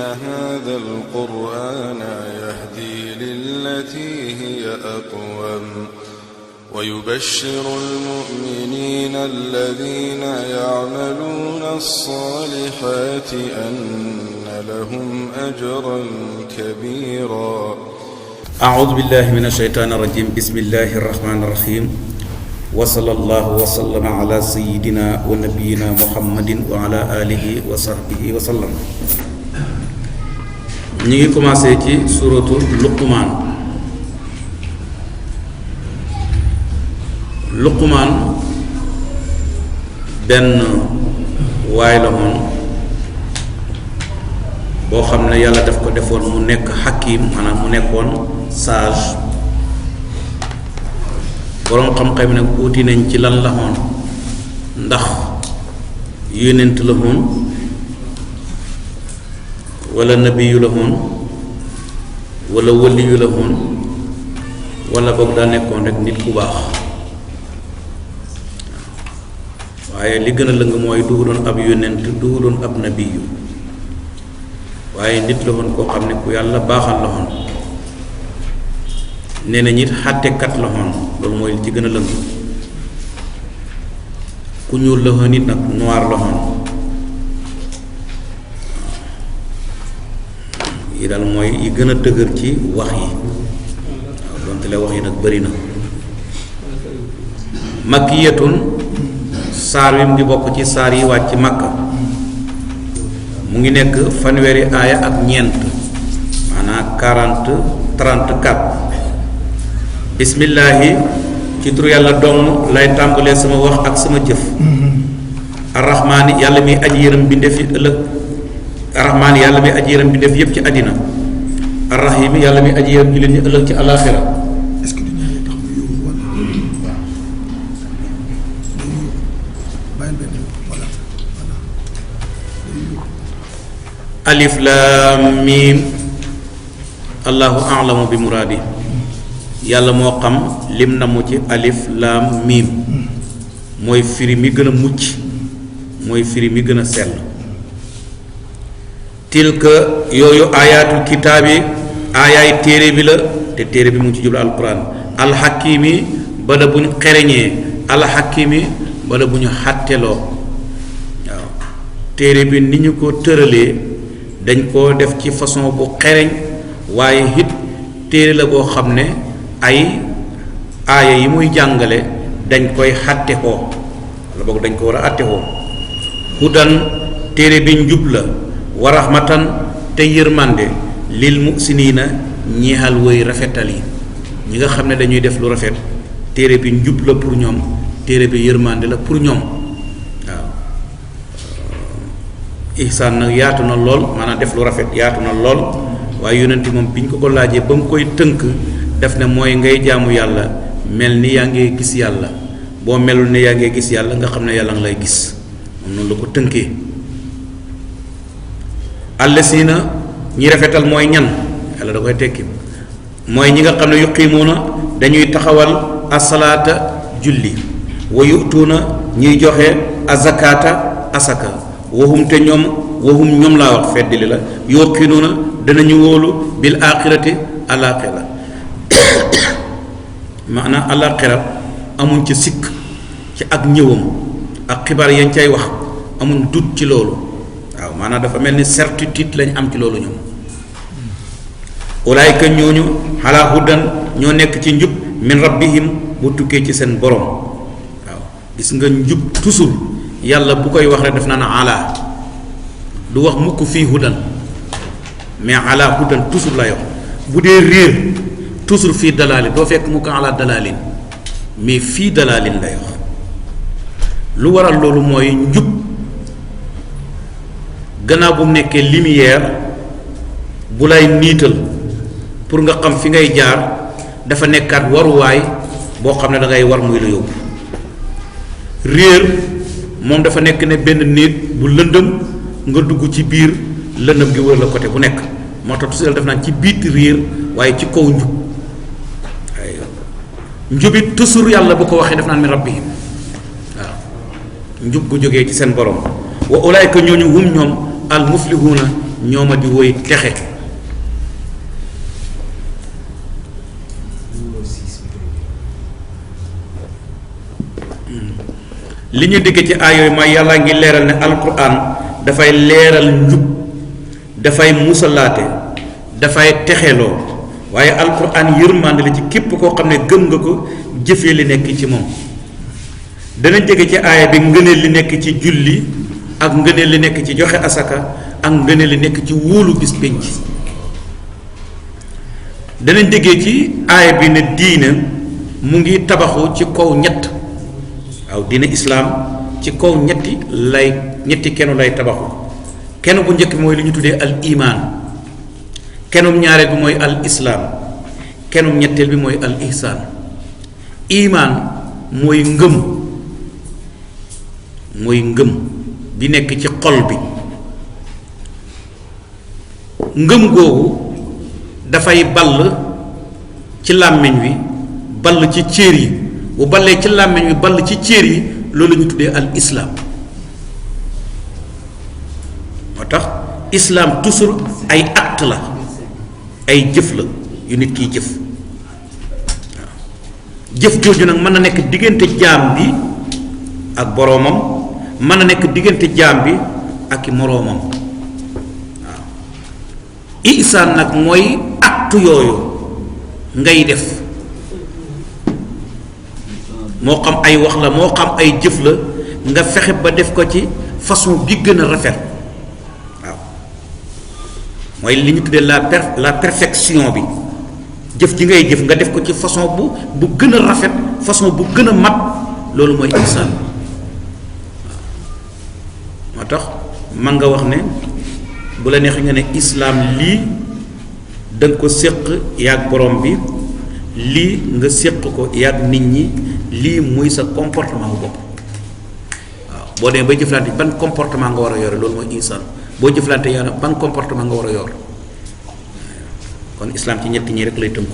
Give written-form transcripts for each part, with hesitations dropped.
هذا القرآن يهدي للتي هي أقوم ويبشر المؤمنين الذين يعملون الصالحات أن لهم أجرا كبيرا. أعوذ بالله من الشيطان الرجيم. بسم الله الرحمن الرحيم. وصلى الله وسلم على سيدنا ونبينا محمد وعلى آله وصحبه وسلم. ñu ngi commencé ci suratu Luqmaan benn waay la woon boo xam ne yàlla daf ko defoon mu nekk xakim, maanaam mu nekkoon sage. boroom xam-xam nag uuti nañ ci lan la woon, ndax yonent la woon wala nabiyu la woon wala waliyu la woon wala boog daa nekkoon rek nit ku baax. waaye li gën a lëng mooy du doon ab yonent, du doon ab nabiyu, waaye nit la woon koo xam ne ku yàlla baaxal la woon. nee na ñit xàttekat la woon, loolu mooy li ci gën a lëng. ku ñuul la woon it nag noir la woon. yi daal mooy yi gën a dëgër ci wax yi. waaw donte la wax yi nag bëri na. makkiyatun, saar wi mu ngi bokk ci saar yi wàcc Makka. mu ngi nekk fanweeri aaya ak ñeent, maanaam 34. bismillaahi, ci tur yàlla dong lay tàmbalee sama wax ak sama jëf. arrahmaani, yàlla mi aji yërëm bindeef yi ëllëg. arrahmaani, yàlla mi aji yërëm bindeef yépp ci àddina. arrahiimi, yàlla mi aji yërëm jullit ñi ëllëg ci alaaxira. alif laam miim, allahu a'lamu bi muraadi. yàlla moo xam lim na mu ci alif laam miim. mooy firi mi gën a mucc, mooy firi mi gën a sell. tilka yooyu aayaatul kitaabi, aayaay téere bi la, te téere bi mu ngi ci jublu alquran. alxakimi, bada bu ñu xereñee. alxakimi, bada bu ñu xàtteloo. waaw téere bi ni ñu ko tëralee dañ koo def ci façon bu xereñ, waaye it téere la boo xam ne ay aaya yi muy jàngale dañ koy xàtte koo, wala boog dañ ko war a àtte koo. hudan, téere bi njub la. wa rahmatan, te yërmande. lil muhsiniina, ñeexal woy rafetal yi, ñi nga xam ne dañuy def lu rafet. téere bi njub la pour ñoom, téere bi yërmande la pour ñoom. waaw ihsaan nag yaatu na lool, maanaam def lu rafet yaatu na lool, waaye yonent moom biñ ko laajee ba mu koy tënk def ne mooy ngay jaamu yàlla mel ni yaa ngi gis yàlla. boo melul ne yaa ngi gis yàlla nga xam ne yàlla nga lay gis. moom noonu la ko tënkee. allasiina, ñi rafetal mooy ñan, yàlla da koy tekki, mooy ñi nga xam ne yuqiimuuna, dañuy taxawal asalaata, julli. wa yutuuna, ñuy joxe azakaata, asaka. waxum te ñoom, waxum ñoom laa wax feddili la. yuqinuuna, danañu wóolu bil aaxirati, alaaxira. maanaam alaaxira amuñ ci sikk ci ak ñëwam, ak xibaar yañ cay wax amuñ dut ci loolu. waaw maanaam dafa mel ni certitude lañ am ci loolu ñoom. ulaayka ñooñu xalaa hudan, ñoo nekk ci njub min rabbihim, bu tukkee ci seen borom. waaw gis nga njub toujours yàlla bu koy wax rek def naa ne ala, du wax mukk fii hudan, mais ala hudan toujours lay wax. bu dee réer toujours fii dalaalin, doo fekk mukk ala dalaalin, mais fii dalaalin lay wax. lu waral loolu mooy njub gannaaw bu mu nekkee lumière bu lay niital pour nga xam fi ngay jaar, dafa nekkaat waruwaay boo xam ne da ngay war muy la yóbbu. réer moom dafa nekk ne benn néeg bu lëndëm nga dugg ci biir lëndëm gi wër la côté bu nekk. moo tax toujours def naan ci biit réer waaye ci kaw njub. waaye njubit toujours yàlla bu ko waxee def naan mi rabbihim, njub gu jógee ci seen borom. wa ulaayka ñooñu hum ñoom al muflihuuna ñooma di woy texe. li ñu dégg ci aay yooyu mooy yàlla ngi leeral ne alquran dafay leeral njub, dafay musalaate, dafay texeloo, waaye alquran yërmande la ci képp koo xam ne gëm nga ko jëfee li nekk ci moom. dana jege ci aaya bi ngëneel li nekk ci julli ak ngëneel li nekk ci joxe asaka ak ngëneel li nekk ci wóolu bis penc. dana jege ci aaya bi ne diina mu ngi tabaxu ci kaw ñett. waaw diina islaam ci kaw ñetti kenu lay tabaxu. kenu bu njëkk mooy li ñu tuddee al iman, kenum ñaareel bi mooy al islaam, kenum ñetteel bi mooy al ihsaan. iman mooy ngëm bi nekk ci xol bi. ngëm googu dafay ball ci làmmiñ wi, ball ci cër yi. bu ballee ci làmmiñ wi ball ci cër yi, loolu la ñu tuddee al islaam. moo tax islaam toujours ay acte la, ay jëf la yu nit kiy jëf. waaw jëf jooju nag mën na nekk diggante jaam bi ak boroomam, mën na nekk diggante jaam bi ak i moroomam. waaw ihsaan nag mooy acte yooyu ngay def, moo xam ay wax la moo xam ay jëf la, nga fexe ba def ko ci façon bi gën a rafet. waaw mooy li ñu tuddee la perfection bi. jëf ji ngay jëf nga def ko ci façon bu gën a rafet, façon bu gën a mat, loolu mooy ihsaan. moo tax man nga wax ne bu la neexee nga ne islaam lii da nga ko séq yaag borom bi, lii nga séq ko yaag nit ñi, lii muy sa comportement bu bopp. waaw boo demee bay jëflante ban comportement nga war a yore, loolu mooy ihsaan. boo jëflante yaa ban comportement nga war a yor. kon islaam ci ñett ñi rek lay tënku.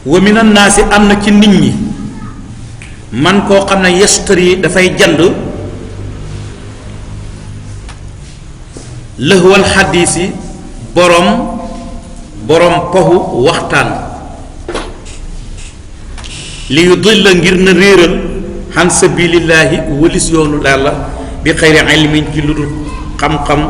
wa minan naasi am na ci nit ñi man koo xam ne yastari dafay jand lëhwal xadiis yi borom poxu waxtaan li yudilla ngir na réeral xan sabilillahi walis yoonu yàlla bi xayri ilmin ci lu dul xam-xam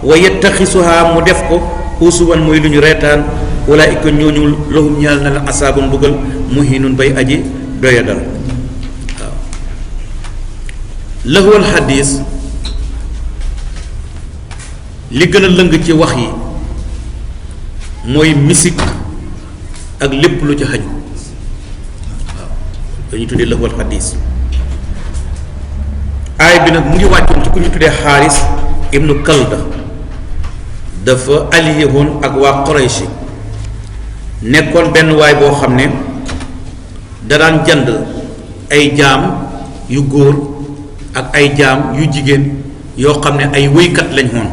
wa yettaxisuha mu def ko usuwan mooy lu ñu reetaan ulaika ñooñu lahum ñaal na la asaabun mbugal muhinun bay aji doya dal. waaw lëhwal xadiis li gën a lëng ci wax yi mooy musique ak lépp lu ci xaju. waaw dañuy tuddee lëhwal xadiis. aay bi nag mu ngi wàccoon ci ku ñu tuddee xaaris ibnu kalda, dafa allié woon ak waa Quraysh, nekkoon benn waay boo xam ne da daan jënd ay jaam yu góor ak ay jaam yu jigéen yoo xam ne ay wéykat lañ woon.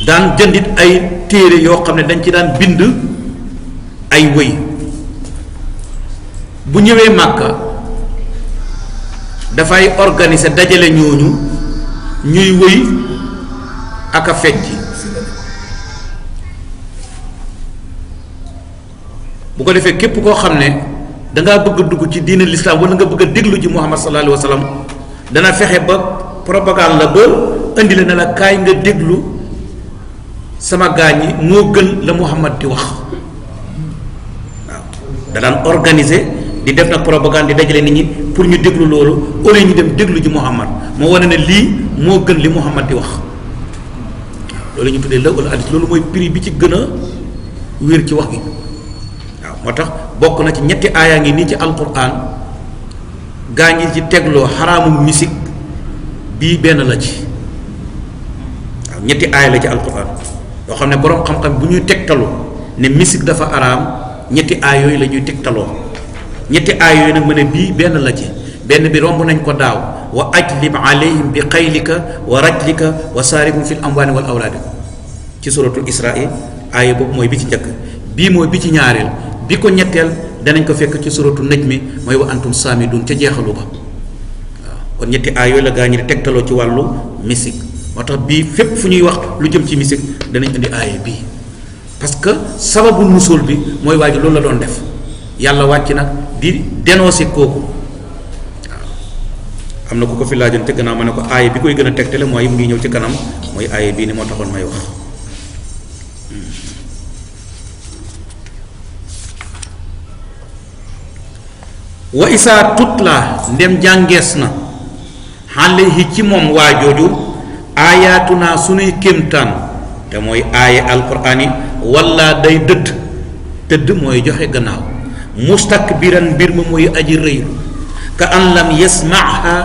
daan jëndit ay téere yoo xam ne dañ ci daan bind ay wéy. bu ñëwee Màkka dafay organiser dajale ñooñu ñuy wéy ak a fecc. bu ko defee képp koo xam ne dangaa bëgg a dugg ci diine lislaam wala nga bëgg a déglu ci Muhammad sallallahu alayhi wa sallam, dana fexe ba propagande la ba indi la ne la kaay nga déglu sama gaañ yi moo gën la Muhammad di wax. waaw da daan organiser di def nag propagande di dajale nit ñi pour ñu déglu loolu au lieu ñu dem déglu ji Muhammad, moo wane ne lii moo gën li Muhammad di wax. loolu ñu tuddee lëhwal hadiis, loolu mooy prix bi ci gën a wér ci wax gi. waaw moo tax bokk na ci ñetti aayaa ngi nii ci alquran gaa ngi ci tegloo xaraamu musique, bii benn la ci. waaw ñetti aaya la ci alquran yoo xam ne boroom xam-xam bu ñuy tegtaloo ne musique dafa araam, ñetti aay yooyu la ñuy tegtaloo. ñetti aay yooyu nag mu ne bii benn la ci. benn bi romb nañ ko daaw, wa ajlib alayhim bi xaylika wa rajlika wa saarikum fil amwaani wal awlaadi, ci suratul Israa. aaya boobu mooy bi ci njëkk, bii mooy bi ci ñaareel. bi ko ñetteel danañ ko fekk ci suratu najmi mooy wa antum saamidun ca jeexalu ba waaw kon ñetti aay yooyu la gaa ñi di tegtaloo ci wàllu musique moo tax bii fépp fu ñuy wax lu jëm ci musique danañ indi aaya bii parce que sababu nusul bi mooy waa ji loolu la doon def yàlla wàcc nag di dénoncer kooku waaw am na ku ko fi laajoon te gannaaw ma ne ko aaya bi koy gën a tegtale mooy mu ngi ñëw ci kanam mooy aaya bii ni moo taxoon may wax wa isaa tutla ndem jàngees na alayhi ci moom waa jooju aayaatuna sunuy kéemtaan te mooy aaya alquraan yi walla day tëdd mooy joxe gannaaw mustakbiran mbir ma mooy aji rëylu ka an lam yasmaha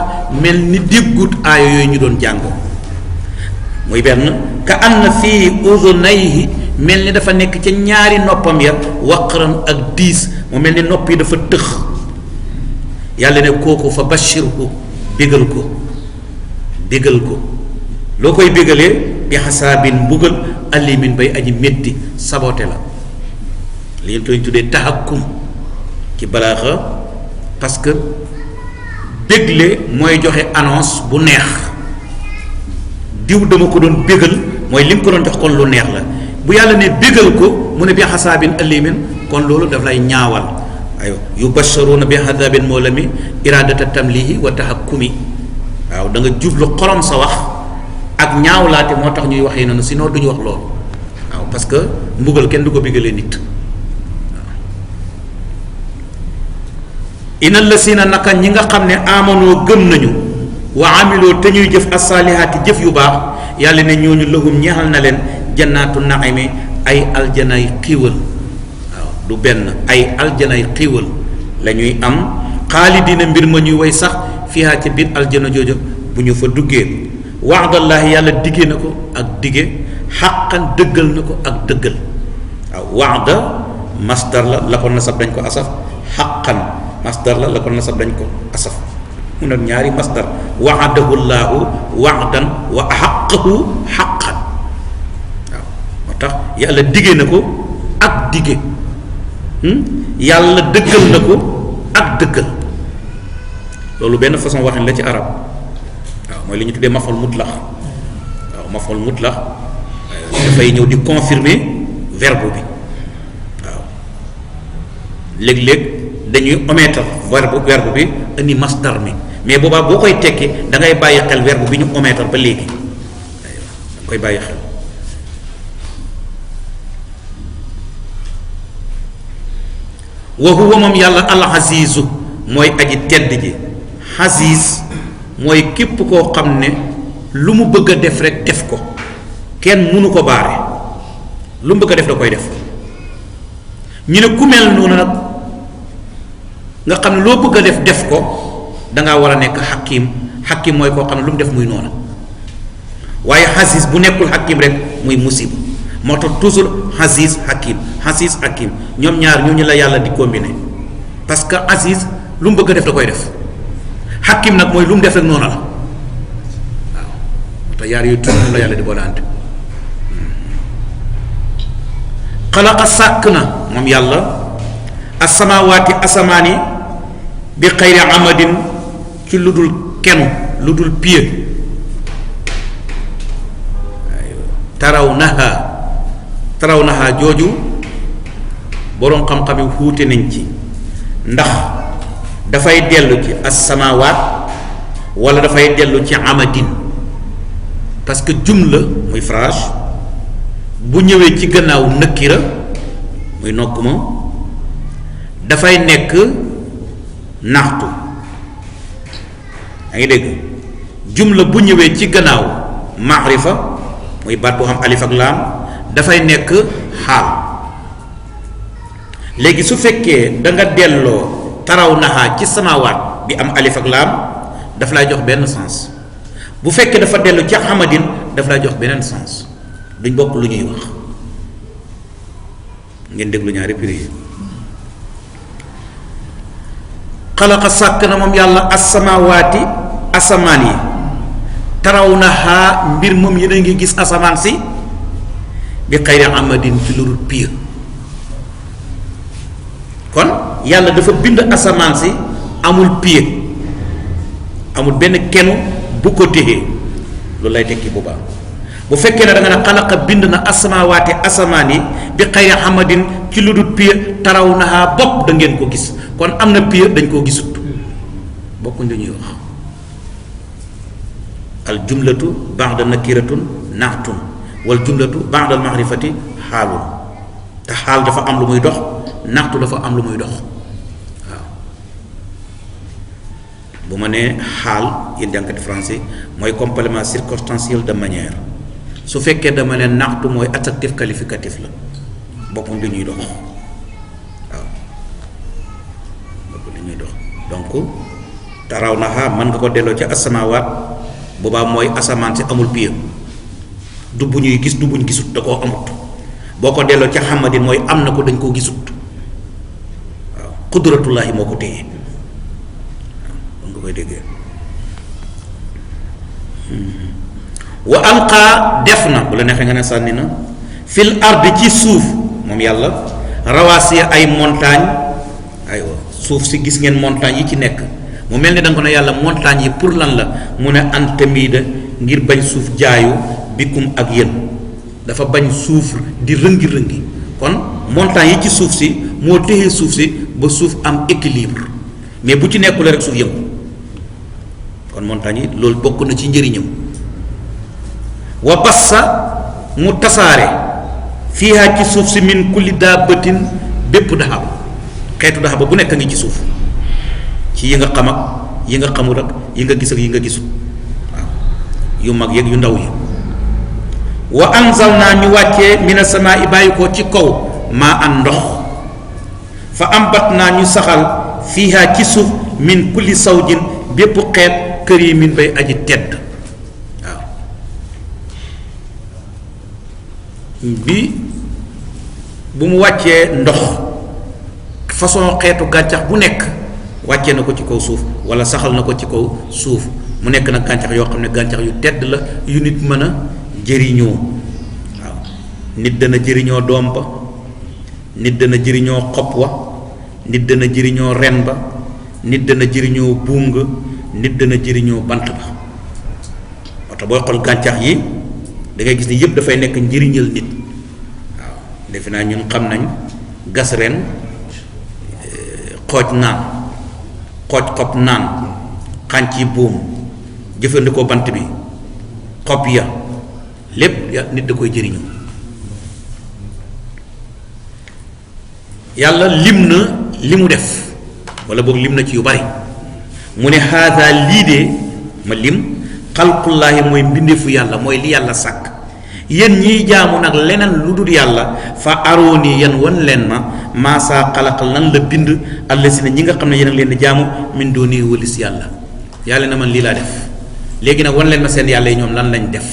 mel ni déggut aaya yooyu ñu doon jàng muy benn ka an fii udunayhi mel ni dafa nekk ca ñaari noppam ya waqran ak diis mu mel ni nopp yi dafa tëx yàlla ne kooku fa bashirhu bégal ko loo koy bégalee bi xasaabin mbugal alimin bay aji métti sabote la li ñu koy tuddee tahakkum ci balaaxa parce que bégle mooy joxe annonce bu neex diw dama ko doon bégal mooy li mu ko doon jox kon lu neex la bu yàlla ne bégal ko mu ne bi xasaabin alimin kon loolu daf lay ñaawal aywa yubasharuna bi xadaabin moolami iradata tamlihi wa tahakkumi waaw da nga jublu xorom sa wax ak ñaawlaate moo tax ñuy waxee noonu sinon duñu wax loolu waaw parce que mbugal kenn du ko bégalee nit waaw inal lasina naka ñi nga xam ne amanoo gëm nañu wa amiloo te ñuy jëf asalihaati jëf yu baax yàlla ne ñooñu lahum ñeexal na leen jannaatu naimi ay aljanay xiiwal waaw du benn ay aljanay xiiwal la ñuy am xaalidina mbir ma ñuy way sax fiha ca biir aljana joojo bu ñu fa duggee waadallaahi yàlla diggee na ko ak digge xaqan dëggal na ko ak dëggal waaw waada masdar la ko nasab dañ ko asaf xaqan masdar la ko nasab dañ ko asaf mu ne ñaari masdar waadahu llaahu waadan wa axaqahu xaqan waaw moo tax yàlla diggee na ko ak digge yàlla dëggal na ko ak dëggal loolu benn façon waxin la ci arab waaw mooy li ñu tuddee maf'ul mutlaq waaw maf'ul mutlaq dafay ñëw di confirmer verbe bi waaw léeg-léeg dañuy omettre verbe bi indi masdar mi mais boobaa boo koy tekki da ngay bàyyi xel verbe bi ñu omettre ba léegi da koy bàyyi xel wa huwa moom yàlla al azizu mooy aji tedd ji aziz mooy képp koo xam ne lu mu bëgg a def rek def ko kenn mënu ko baare lu mu bëgg a def da koy def ñu ne ku mel noonu nag nga xam ne loo bëgg a def ko dangaa war a nekk xakim mooy koo xam ne lu mu def muy noonu waaye aziz bu nekkul xakim rek muy musiba moo tax toujours aziz hakim ñoom ñaar ñooñu la yàlla di combiner parce que aziz lu mu bëgg a def da koy def xakim nag mooy lu mu def rek noonu la waaw moo tax yaar yooyu toujours la yàlla di boolante xalaqa sàkk na moom yàlla asamawaati asamaani bi xayri amadin ci lu dul kenu lu dul pied taraw naha jooju boroom xam-xam yi xuute nañ ci ndax dafay dellu ci as-samaawaat wala dafay dellu ci amadin parce que jumla muy phrase bu ñëwee ci gannaaw nëkkira muy nokk ma dafay nekk naxtu yaa ngi dégg jumla bu ñëwee ci gannaaw maarifa muy baat bu xam alif ak laam dafay nekk xaal léegi su fekkee da nga delloo taraw naxaa ci samaawaat bi am alif ak laam daf lay jox benn sens bu fekkee dafa dellu ci xamadin daf lay jox beneen sens duñ bokk lu ñuy wax ngeen déglu ñaari prix yi xalaqa sàkk na moom yàlla asamawaati asamaan yi taraw naxaa mbir moom yéen a ngi gis asamaan si bi xayri amadin ci lu dul piir kon yàlla dafa bind asamaan si amul pied amul benn kenu bu ko téxee loolu lay tekki bu baax bu fekkee ne da nga ne xalaqa bind na asamaawaati asamaan yi bi xayri hamadin ci lu dul pied taraw nahaa bopp da ngeen ko gis kon am na pied dañ koo gisut bokkuñ dañuy wax al jumlatu ba'da nakiratun naatun wal jumlatu ba'da al maarifati xaalun te xaal dafa am lu muy dox naxtu dafa am lu muy dox waaw bu ma nee xaal yéen jànkati français mooy complément circonstanciel de manière su fekkee dama ne naxtu mooy adjectif qualificatif la bokkuñ li ñuy dox waaw bokkuñ li ñuy dox donc taraw naha mën nga ko delloo ci asamaawaat boobaa mooy asamaan si amul pied du bu ñuy gis du buñ gisut da koo amut boo ko delloo ca xamadin mooy am na ko dañ koo gisut waaw qudratullahi moo ko téye waaw nga koy déggee wa alqaa def na bu la neexee nga ne sànni na fil ardi ci suuf moom yàlla rawaasiya ay montagne aywa suuf si gis ngeen montagne yi ci nekk mu mel ni da nga ko ne yàlla montagne yi pour lan la mu ne antamida ngir bañ suuf jaayu bikkum ak yéen dafa bañ suuf di rëngi-rëngi kon montagne yi ci suuf si moo téye suuf si ba suuf am équilibre mais bu ci nekkul rek suuf yëngu kon montagne yi loolu bokk na ci njëriñam wa bassa mu tasaare fiihaa ci suuf si min kulli daabatin bépp daxab xeetu daxaba bu nekk ngi ci suuf ci yi nga xam ak yi nga xamul ak yi nga gis ak yi nga gisul waaw yu mag yeeg yu ndaw yi wa anzalnaa ñu wàccee mina samaa'i bàyyi ko ci kaw maa an ndox fa ambatnaa ñu saxal fiihaa ci suuf min kulli sawjin bépp xeet karimin bay aji tedd waaw bi bu mu wàccee ndox façon xeetu gàncax bu nekk wàccee na ko ci kaw suuf wala saxal na ko ci kaw suuf mu nekk nag gàncax yoo xam ne gàncax yu tedd la yu nit mën a jëriñoo waaw nit dana jëriñoo doom ba nit dana jëriñoo xob wa nit dana jëriñoo ren ba nit dana jëriñoo buum nga nit dana jëriñoo bant ba oto booy xool gàncax yi da ngay gis ni yëpp dafay nekk njëriñal nit waaw defe naa ñun xam nañ gas ren xooj naan xooj xob naan xànc yi buum jëfandikoo bant bi xob ya lépp ya nit da koy jëriñoo yàlla lim na li mu def wala boog lim na ci yu bari mu ne haada lii de ma lim xalqullaahi mooy mbindeefu yàlla mooy li yàlla sàkk yéen ñiy jaamu nag leneen lu dul yàlla fa arooni yan wan leen ma maasaa xalaqal nan la bind allasi na ñi nga xam ne yéen a leen di jaamu min dooni walis yàlla yàlla na man lii laa def léegi nag wan leen ma seen yàlla yi ñoom lan lañ def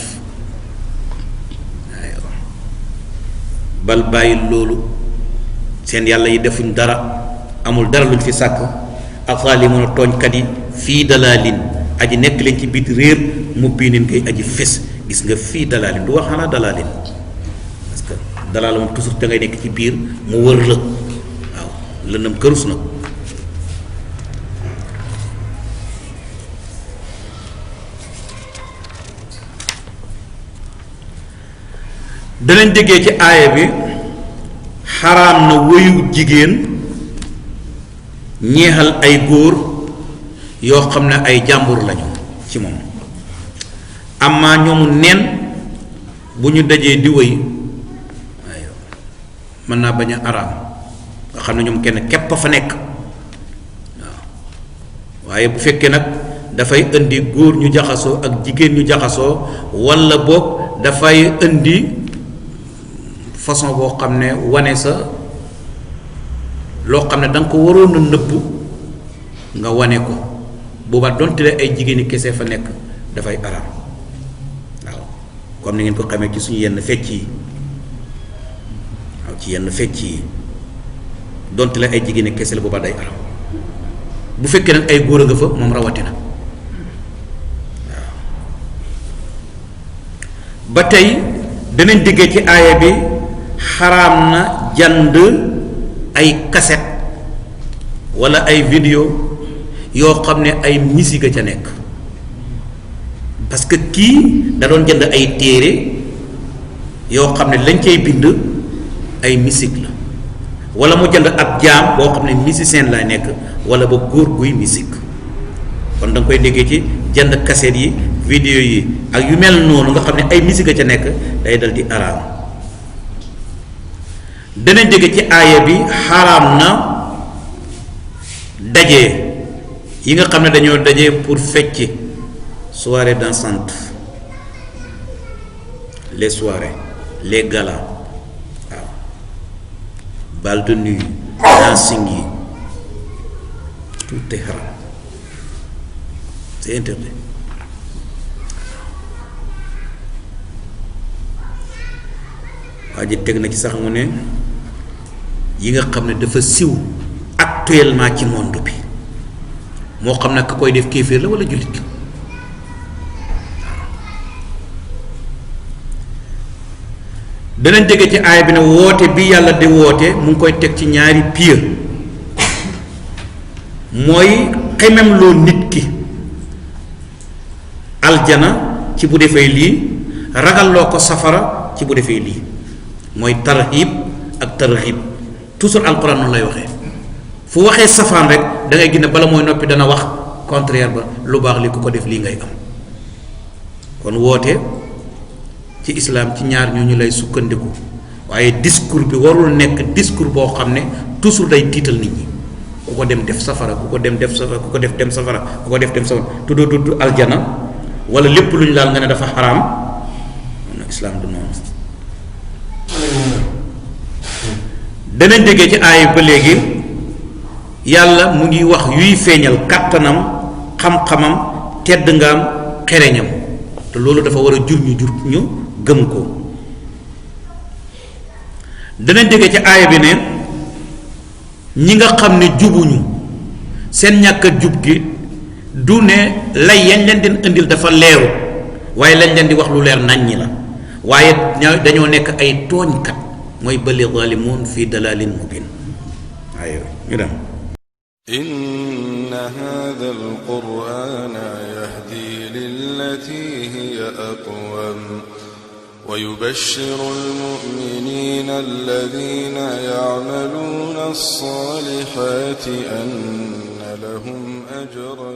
bal bàyyi loolu seen yàlla yi defuñ dara amul dara luñ fi sàkk azalimuuna tooñkat yi fii dalaalin aji nekk leen ci biit réer mu biinin koy aji fes gis nga fii dalaalin du wax xanaa dalaalin parce que dalaal moom toujours da ngay nekk ci biir mu wër la waaw lëndëm kërus na danañ déggee ci aaya bi xaraam na wëyu jigéen ñeexal ay góor yoo xam ne ay jàmbur lañu ci moom amaa ñoomu neen bu ñu dajee di wëy mën naa bañ a araam nga xam ne ñoom kenn képp a fa nekk waaw waaye bu fekkee nag dafay indi góor ñu jaxasoo ak jigéen ñu jaxasoo walla boog dafay indi façon boo xam ne wane sa loo xam ne da nga ko waroon a nëbbu nga wane ko booba donte la ay jigéeni kese fa nekk dafay araam waaw comme ni ngeen ko xamee ci suñu yenn fecc yi waaw ci yenn fecc yi donte la ay jigéeni kese la booba day araam bu fekkee nag ay góor a nga fa moom rawatina waaw ba tey danañ déggee ci aaya bi xaraam na jand ay kaset wala ay vidéo yoo xam ne ay musique ca nekk parce que kii da doon jënd ay téere yoo xam ne lañ cay bind ay musique la wala mu jënd ab jaam boo xam ne musicien lay nekk wala ba góor guy musique kon da nga koy déggee ci jënd cassette yi vidéo yi ak yu mel noonu nga xam ne ay musique ca nekk day dal di araam dana dégg ci aaya bi xaraam na daje yi nga xam ne dañoo daje pour fecc soirée dansante les soirées les galas waaw bal de nuit dancing yi tout est haram c'est interdit waa ji teg na ci sax mu ne yi nga xam ne dafa siw actuellement ci monde bi moo xam ne ka koy def kéeféer la wala jullit danañ dégg ci aaya bi ne woote bi yàlla di woote mu ngi koy teg ci ñaari pied mooy xemem loo nit ki aljana ci bu defee lii ragal loo ko safara ci bu defee lii mooy tarhib ak targhib toujours alquran noonu lay waxee fu waxee safaan rek da ngay gis ne bala mooy noppi dana wax contraire ba lu baax li ku ko def lii ngay am kon woote ci islam ci ñaar ñooñu lay sukkandiku waaye discours bi warul nekk discours boo xam ne toujours day tiital nit ñi ku ko dem def safara ku ko dem def safara ku ko def dem safara ku ko def dem safara tuddoo tudd aljana wala lépp lu ñu laal nga ne dafa xaraam islam du noonu danañ déggee ci aay ba léegi yàlla mu ngi wax yuy feeñal kàttanam xam-xamam tedd ngaam xereñam te loolu dafa war a jur ñu gëm ko danañ déggee ci aaya bi ne ñi nga xam ne jubuñu seen ñàkk a jub gi du ne lay yañ leen di indil dafa leeru waaye lañ leen di wax lu leer nañ ñi la waaye dañoo nekk ay tooñkat mooy bali zalimun fi dalalin mubin aywa ñu dem إن هذا القرآن يهدي للتي هي أقوم ويبشر المؤمنين الذين يعملون الصالحات أن لهم أجرا